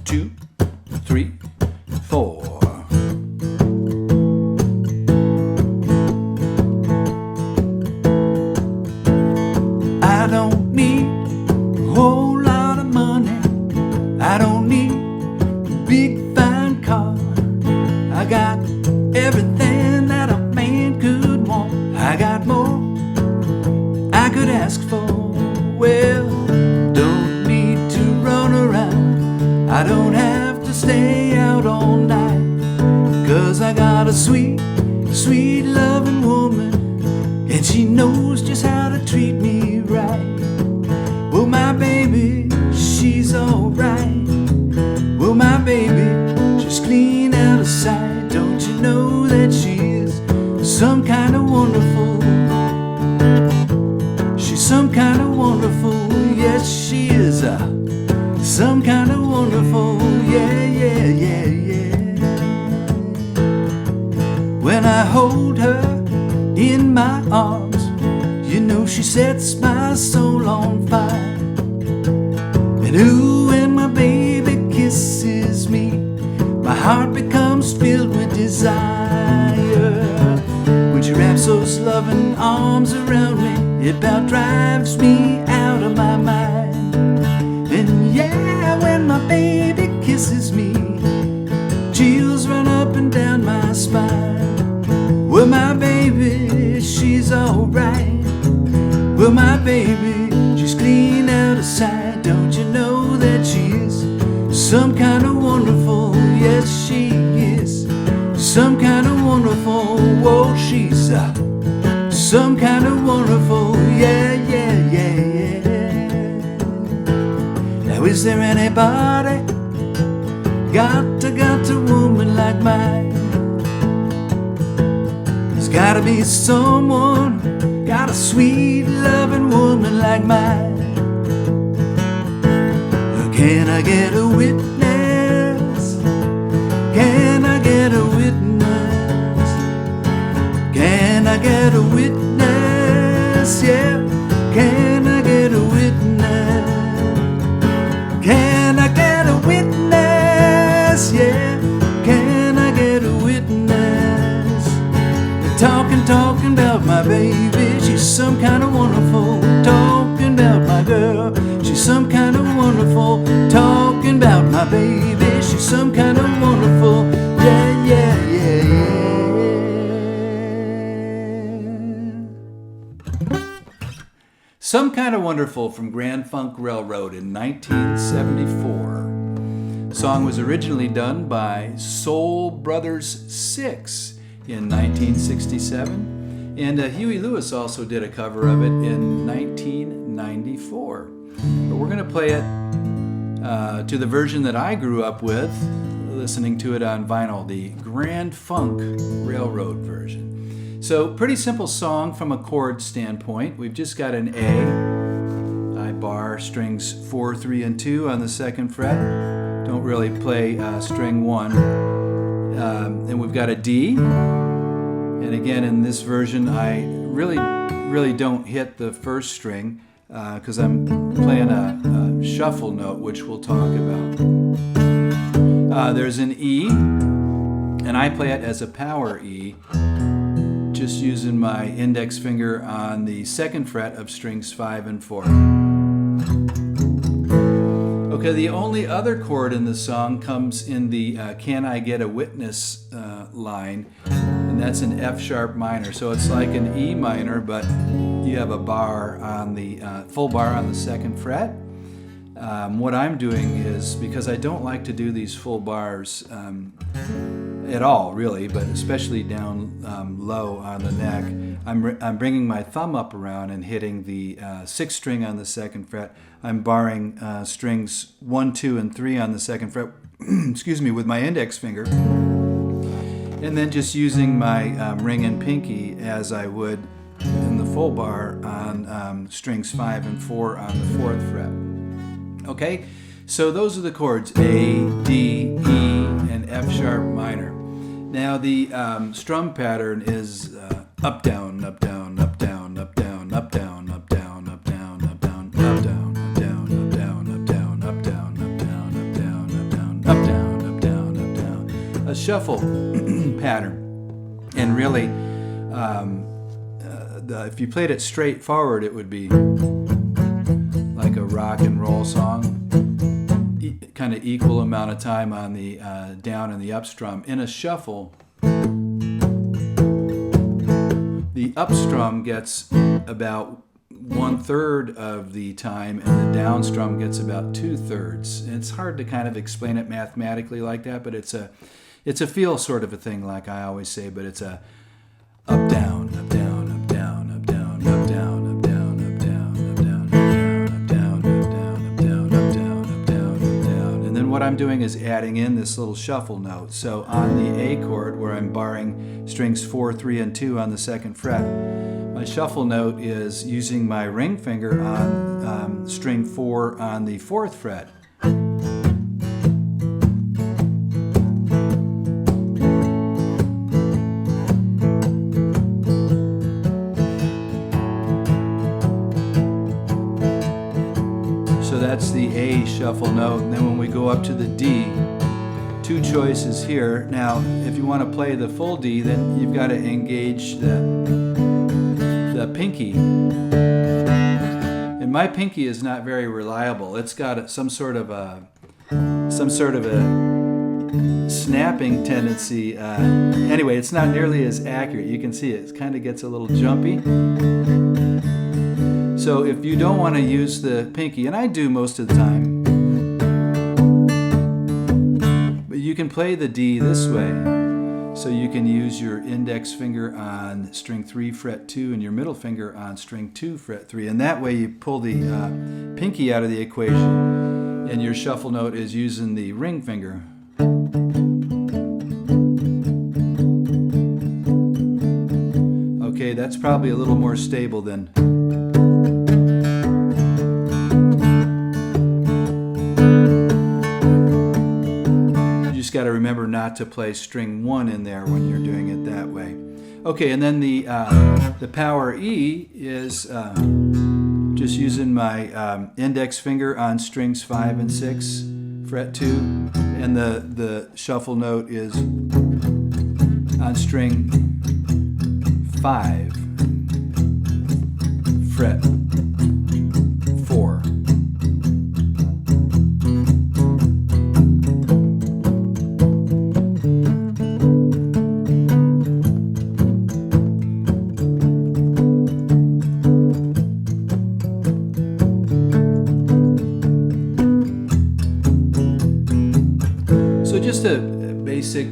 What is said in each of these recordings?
2, 3, 4. I don't need a whole lot of money. I don't need a big fine car. I got everything that a man could want. I got more I could ask for. Well, don't need to run around. I don't have to stay out all night. 'Cause I got a sweet, sweet loving woman, and she knows just how to treat me right. Well, my baby, she's alright. Well, my baby, she's clean out of sight. Don't you know that she is some kind of wonderful? She's some kind of wonderful. Yes, she is some kind of wonderful. Yeah, yeah, yeah, yeah. When I hold her in my arms, you know she sets my soul on fire. And ooh, when my baby kisses me, my heart becomes filled with desire. When she wraps those loving arms around me, it about drives me out of my mind. And yeah, when my baby kisses me, chills run up and down my spine. Well, my baby, she's alright. Well, my baby, she's clean out of sight. Don't you know that she is some kind of wonderful? Yes, she is some kind of wonderful. Whoa, she's some kind of wonderful. Yeah, yeah, yeah, yeah. Now, is there anybody got a woman like mine? There's gotta be someone got a sweet loving woman like mine. Can I get a witness? Can I get a witness? Can I get a witness? Yeah. Can I get a witness? Can I get a witness? Yeah. Can I get a witness? Talking about my baby, she's some kind of wonderful. Talking about my girl, she's some kind of wonderful. Talking about my baby, she's some kind of wonderful. Yeah, yeah, yeah, yeah. Some Kind of Wonderful from Grand Funk Railroad in 1974. The song was originally done by Soul Brothers 6 in 1967. And Huey Lewis also did a cover of it in 1994. But we're going to play it to the version that I grew up with, listening to it on vinyl, the Grand Funk Railroad version. So, pretty simple song from a chord standpoint. We've just got an A, I bar, strings 4, 3, and 2 on the 2nd fret. Don't really play string 1. And we've got a D. And again, in this version, I really don't hit the first string because I'm playing a shuffle note, which we'll talk about. There's an E, and I play it as a power E, just using my index finger on the 2nd fret of strings 5 and 4. Okay, the only other chord in the song comes in the Can I Get a Witness line, and that's an F sharp minor. So it's like an E minor, but you have a bar on the full bar on the 2nd fret. What I'm doing is, because I don't like to do these full bars at all, really, but especially down low on the neck, I'm bringing my thumb up around and hitting the 6th string on the 2nd fret. I'm barring strings 1, 2, and 3 on the 2nd fret, excuse me, with my index finger, and then just using my ring and pinky as I would in the full bar on strings 5 and 4 on the 4th fret. Okay, so those are the chords A, D, E, and F sharp minor. Now the strum pattern is up, down, up, down, up, down, up, down, up, down, up, down, up, down, up, down, up, down, up, down, up, down, up, down, up, down, up, down, up, down, up, down, shuffle pattern. And really, if you played it straight forward, it would be like a rock and roll song, kind of equal amount of time on the down and the up strum. In a shuffle, the up strum gets about 1/3 of the time, and the down strum gets about 2/3. And it's hard to kind of explain it mathematically like that, but it's a feel sort of a thing, like I always say. But it's a up down, up down, up down, up down, up down, up down, up down, up down, up down, up down, up down, up down, up down, up down, up down. And then what I'm doing is adding in this little shuffle note. So on the A chord, where I'm barring strings 4, 3, and 2 on the 2nd fret, my shuffle note is using my ring finger on string 4 on the 4th fret. So that's the A shuffle note. And then when we go up to the D, 2 choices here. Now, if you want to play the full D, then you've got to engage the pinky. And my pinky is not very reliable. It's got some sort of a snapping tendency. Anyway, it's not nearly as accurate. You can see it kind of gets a little jumpy. So if you don't want to use the pinky, and I do most of the time, but you can play the D this way. So you can use your index finger on string 3, fret 2, and your middle finger on string 2, fret 3. And that way you pull the pinky out of the equation, and your shuffle note is using the ring finger. Okay, that's probably a little more stable than. Just got to remember not to play string 1 in there when you're doing it that way. Okay, and then the power E is just using my index finger on strings 5 and 6, fret 2, and the shuffle note is on string 5, fret 4. Just a basic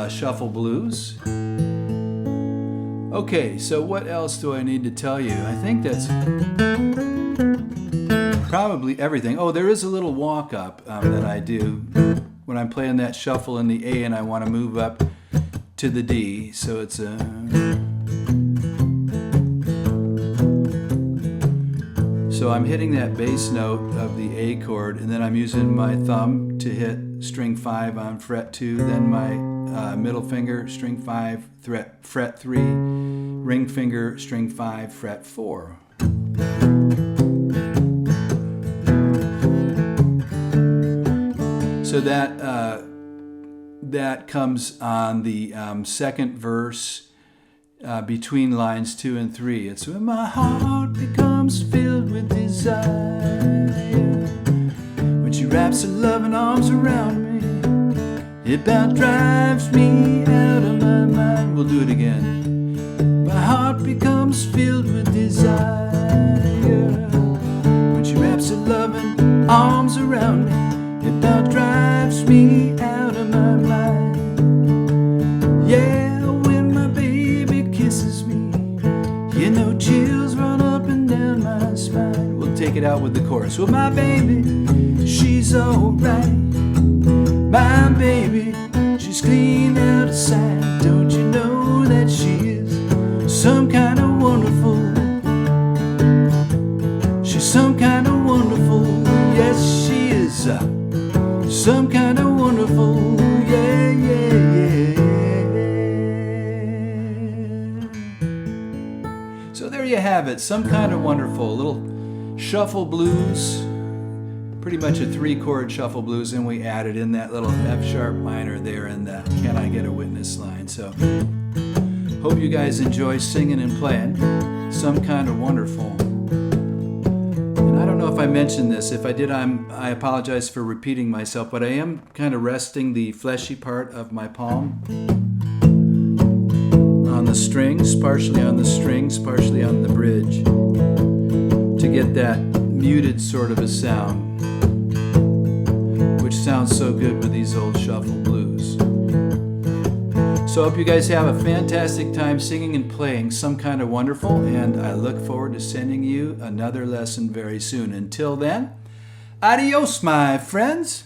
shuffle blues. Okay, so what else do I need to tell you? I think that's probably everything. Oh, there is a little walk up that I do when I'm playing that shuffle in the A and I want to move up to the D. So it's a. So I'm hitting that bass note of the A chord, and then I'm using my thumb to hit string 5 on fret 2, then my middle finger, string 5, fret 3, ring finger, string 5, fret 4. So that comes on the second verse between lines 2 and 3. It's when my heart becomes filled with desire, when she wraps her loving arms around me, it about drives me out of my mind. We'll do it again. My heart becomes filled with desire, when she wraps her loving arms around me, it about drives me out of my mind. Yeah, when my baby kisses me, you know chills run up and down my spine. We'll take it out with the chorus. Well, my baby, she's alright. My baby, she's clean out of sight. Don't you know that she is some kind of wonderful? She's some kind of wonderful. Yes, she is some kind of wonderful. Yeah, yeah, yeah. So there you have it. Some kind of wonderful. Little shuffle blues. pretty much a 3-chord shuffle blues, and we added in that little F sharp minor there in the Can I Get a Witness line. So hope you guys enjoy singing and playing Some Kind of Wonderful. And I don't know if I mentioned this. If I did, I apologize for repeating myself, but I am kind of resting the fleshy part of my palm on the strings, partially on the strings, partially on the bridge, to get that muted sort of a sound, which sounds so good with these old shuffle blues. So I hope you guys have a fantastic time singing and playing Some Kind of Wonderful, and I look forward to sending you another lesson very soon. Until then, adios, my friends.